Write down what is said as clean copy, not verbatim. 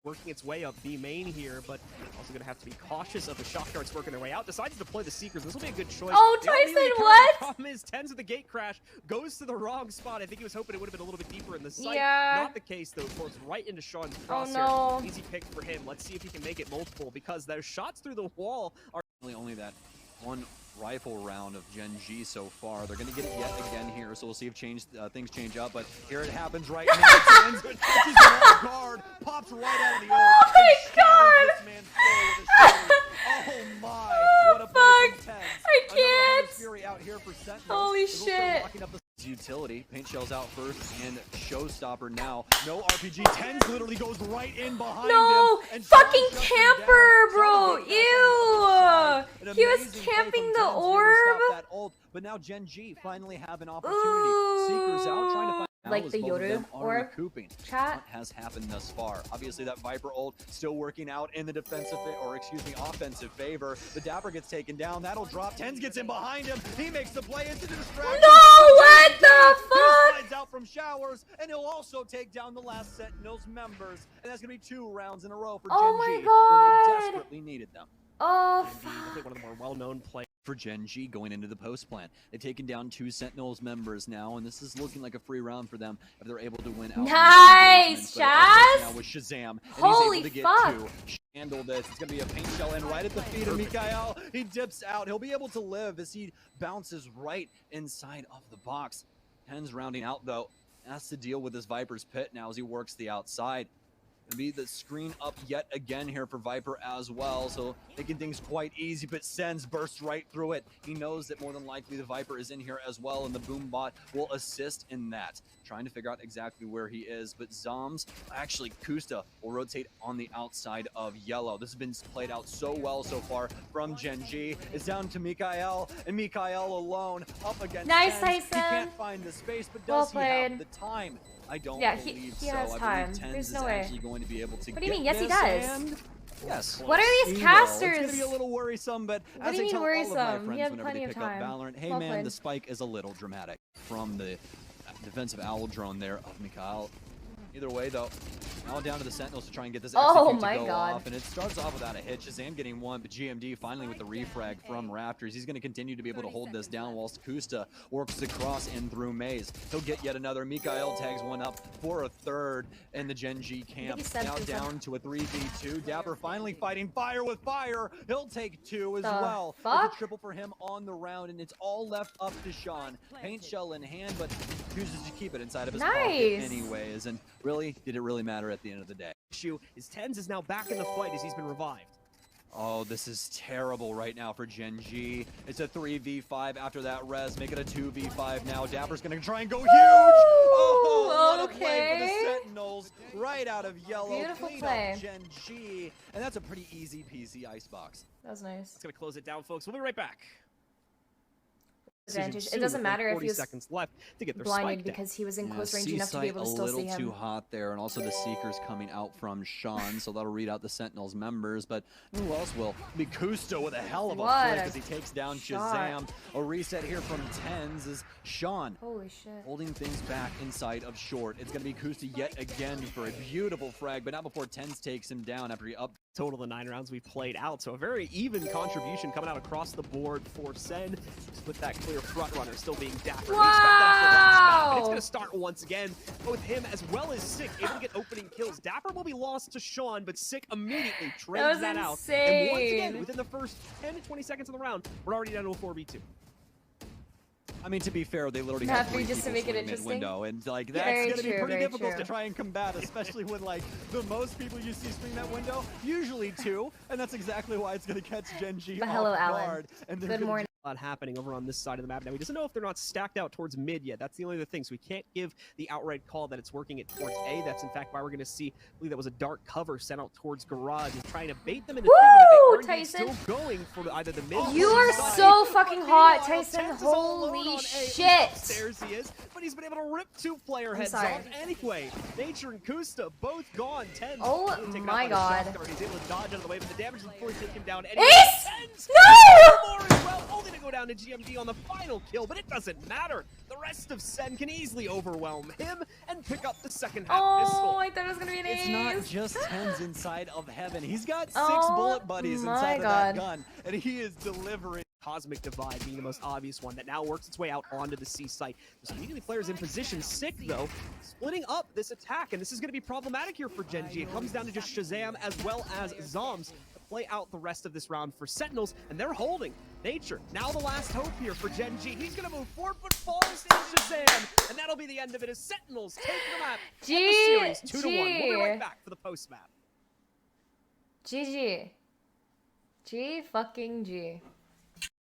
working its way up B main here, but also going to have to be cautious of the shock darts working their way out. Decides to deploy the Seekers. This will be a good choice. Oh, Tyson, what? The problem is tenz with the gate crash goes to the wrong spot. I think he was hoping it would have been a little bit deeper in the site. Yeah. Not the case, though. Forced right into Sean's Oh, crosshair. no. Easy pick for him. Let's see if he can make it multiple, because those shots through the wall are only that one rifle round of GenG so far. They're going to get it yet again here, so we'll see if things change up. But here it happens right now. tenz catches him off guard, pops right out of the ult. Oh my god! This man's full with a oh my! What a play from tenz. I can't! Another Fury out here for Sentinels. Holy It'll start shit! locking up the utility. Paint shells out first, and Showstopper now. No RPG. tenz literally goes right in behind No! him. And Fucking Sean shuts him camper, down. bro! Sean goes Ew! an He was amazing play camping from the tenz to be able to orb. stop that ult, but now GenG finally have an opportunity. Seekers out trying to find Like as the both of them Yoru are orb recouping. chat. What has happened thus far? Obviously, that Viper ult still working out in the defensive, or excuse me, offensive favor. The Dapper gets taken down. That'll drop. tenz gets in behind him. He makes the play into the distraction. No! What the He fuck? slides out from showers, and he'll also take down the last Sentinels members. And that's gonna be 2 rounds in a row for Oh my GenG when God. they desperately needed them. Oh, I fuck. think one of the more well-known players. For GenG going into the post plant. They've taken down 2 Sentinels members now, and this is looking like a free round for them if they're able to win out. Nice, Chaz! Now with Shazam, and Holy he's able to get fuck. 2. Handle this. It's gonna be a paint shell, and right at the feet of Mikael, he dips out. He'll be able to live as he bounces right inside of the box. tenz rounding out though, has to deal with this Viper's pit now as he works the outside. Gonna be the screen up yet again here for Viper as well, so making things quite easy, but senz bursts right through it. He knows that more than likely the Viper is in here as well, and the boom bot will assist in that. Trying to figure out exactly where he is, but Zoms, actually Kyedae will rotate on the outside of yellow. This has been played out so well so far from GenG. It's down to Mikael, and Mikael alone up against Nice, tenz. Tyson. He can't find the space, but Well does he have played. the time? I don't Yeah, believe he so. has I time. believe tenz There's is no way. actually going to be able to What do you get mean? Yes, he this, does. and yes. What are these He will. It's casters? going to be a little worrisome, but What as do you I mean tell all worrisome? of my You friends have whenever plenty they of pick up time. Valorant, hey Well man, played. the spike is a little dramatic from the defensive owl drone there of Mikael. Either way, though, now down to the Sentinels to try and get this Oh execute my to go God. off, and it starts off without a hit. Shazam getting one, but GMD finally with the refrag from Raptors. He's going to continue to be able to hold this down whilst Kyedae works across and through maze. He'll get yet another. Mikael tags one up for a third in the GenG camp. he said Now something. down to a 3v2. Dapper finally fighting fire with fire. He'll take 2 as The well. fuck? It's a triple for him on the round, and it's all left up to Sean. Paint shell in hand, but chooses to keep it inside of his pocket Nice. anyways. And really, did it really matter at the end of the day? Issue is tenz is now back in the fight as he's been revived. Oh, this is terrible right now for GenG. It's a 3v5 after that res. Make it a 2v5 now. Dapper's gonna try and go huge. Oh, what a play for the okay. Sentinels. Right out of yellow. Beautiful Clean play. up GenG. And that's a pretty easy peasy icebox. That was nice. It's going to close it down, folks. We'll be right back. Advantage. Soon, It doesn't with matter if 40 he was seconds left to get their blinded spike down. because he was in Yeah, close range C enough to be site able to a still see little too him. hot there, and also the Seekers coming out from Sean, so that'll read out the Sentinels members. But who else will? Be Kyedae with a hell of a What flick a as he takes down shot. Shazam. A reset here from tenz is Sean Holy shit. holding things back inside of short. It's going to be Kyedae yet again for a beautiful frag, but not before tenz takes him down after he up. Total of the 9 rounds we played out, so a very even contribution coming out across the board for Sen, just with that clear front runner still being Dapper. We expect that to bounce back, but it's going to start once again. Both him as well as Sick able to get opening kills. Dapper will be lost to Sean, but Sick immediately trades that out. And once again, insane. within the first 10 to 20 seconds of the round, we're already down to a 4v2. I mean, to be fair, they literally Not have free 3 just to people make it swing interesting. mid-window, and like that's Very going to be true, pretty very difficult true. to try and combat, especially when like the most people you see swing that window, usually 2, and that's exactly why it's going to catch GenG But off hello, Alan. guard. And they're Good gonna morning. A lot happening over on this side of the map now. He doesn't know if they're not stacked out towards mid yet. That's the only other thing. So we can't give the outright call that it's working it towards A. That's in fact why we're going to see, I believe that was a dark cover sent out towards garage and trying to bait them into Woo, thinking that they are indeed Tyson. still going for either the mid. You or are the side. so fucking hot, Meanwhile, Tyson. tenz is all alone Holy on A. shit. Upstairs he is, but he's been able to rip 2 player heads sorry. off anyway. Nature and Kyedae both gone. tenz. Oh taken out my by the shock God. dart. He's able to dodge out of the way, but the damage is before he takes him down. Ace! tenz. No! More are as well, only to go down to GMG on the final kill, but it doesn't matter. The rest of Sen can easily overwhelm him and pick up the second half pistol. Oh, I thought it was gonna be an ace. It's not just tenz inside of heaven. He's got 6 Oh bullet buddies my inside of that God. gun, and he is delivering. Cosmic Divide being the most obvious one that now works its way out onto the C site. There's immediately players in position. Sick, though, splitting up this attack, and this is going to be problematic here for GenG. It comes down to just Shazam as well as Zombs to play out the rest of this round for Sentinels, and they're holding Nature. Now the last hope here for GenG. He's going to move forward, but falls in Shazam, and that'll be the end of it as Sentinels take the map. And the series 2-1. We'll be right back for the post-map. GG. G fucking G.